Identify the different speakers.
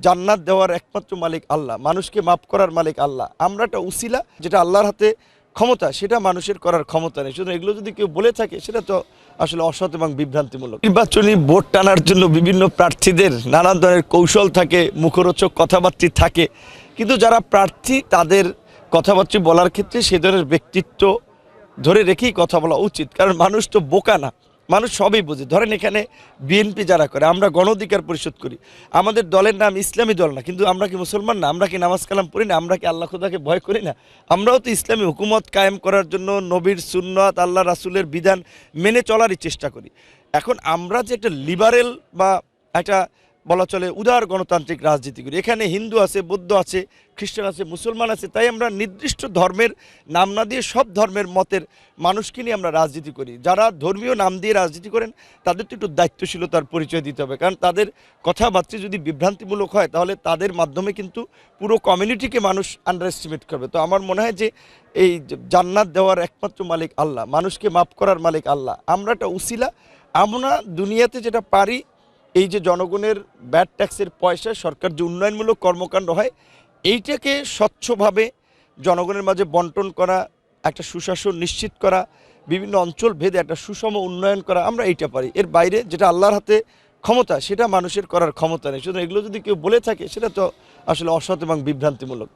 Speaker 1: জান্নাত দেওয়ার একমাত্র মালিক আল্লাহ, মানুষকে মাফ করার মালিক আল্লাহ। আমরা একটা উসিলা, যেটা আল্লাহর হাতে ক্ষমতা, সেটা মানুষের করার ক্ষমতা নেই। সুতরাং এগুলো যদি কেউ বলে থাকে সেটা তো আসলে অসৎ এবং বিভ্রান্তিমূলক। নির্বাচনী ভোট টানার জন্য বিভিন্ন প্রার্থীদের নানান ধরনের কৌশল থাকে, মুখরোচক কথাবার্তা থাকে, কিন্তু যারা প্রার্থী তাদের কথাবার্তা বলার ক্ষেত্রে সে ধরনের ব্যক্তিত্ব ধরে রেখেই কথা বলা উচিত। কারণ মানুষ তো বোকা না, মানুষ সবই বোঝে। ধরেন এখানে বিএনপি যারা করে, আমরা গণ অধিকার পরিষদ করি, আমাদের দলের নাম ইসলামী দল না, কিন্তু আমরা কি মুসলমান না? আমরা কি নামাজ কালাম পড়ি না? আমরা কি আল্লাহ খোদাকে ভয় করি না? আমরাও তো ইসলামী হুকুমত কায়েম করার জন্য নবীর সুন্নাত, আল্লাহ রাসূলের বিধান মেনে চলারই চেষ্টা করি। এখন আমরা যে একটা লিবারেল বা একটা বলা চলে উদার গণতান্ত্রিক রাজনীতি করি, এখানে হিন্দু আছে, বৌদ্ধ আছে, খ্রিস্টান আছে, মুসলমান আছে, তাই আমরা নির্দিষ্ট ধর্মের নাম না দিয়ে সব ধর্মের মতের মানুষকে নিয়ে আমরা রাজনীতি করি। যারা ধর্মীয় নাম দিয়ে রাজনীতি করেন তাদের তো একটু দায়িত্বশীলতার পরিচয় দিতে হবে, কারণ তাদের কথাবার্তা যদি বিভ্রান্তিমূলক হয় তাহলে তাদের মাধ্যমে কিন্তু পুরো কমিউনিটিকে মানুষ আন্ডার এস্টিমেট করবে। তো আমার মনে হয় যে এই জান্নাত দেওয়ার একমাত্র মালিক আল্লাহ, মানুষকে মাফ করার মালিক আল্লাহ। আমরা একটা উসিলা, আমরা দুনিয়াতে যেটা পারি, এই যে জনগণের ব্যাড ট্যাক্সের পয়সা সরকার যে উন্নয়নমূলক কর্মকাণ্ড হয় এইটাকে স্বচ্ছভাবে জনগণের মাঝে বন্টন করা, একটা সুশাসন নিশ্চিত করা, বিভিন্ন অঞ্চল ভেদে একটা সুষম উন্নয়ন করা, আমরা এইটা পারি। এর বাইরে যেটা আল্লাহর হাতে ক্ষমতা সেটা মানুষের করার ক্ষমতা নেই। সুতরাং এগুলো যদি কেউ বলে থাকে সেটা তো আসলে অসৎ এবং বিভ্রান্তিমূলক।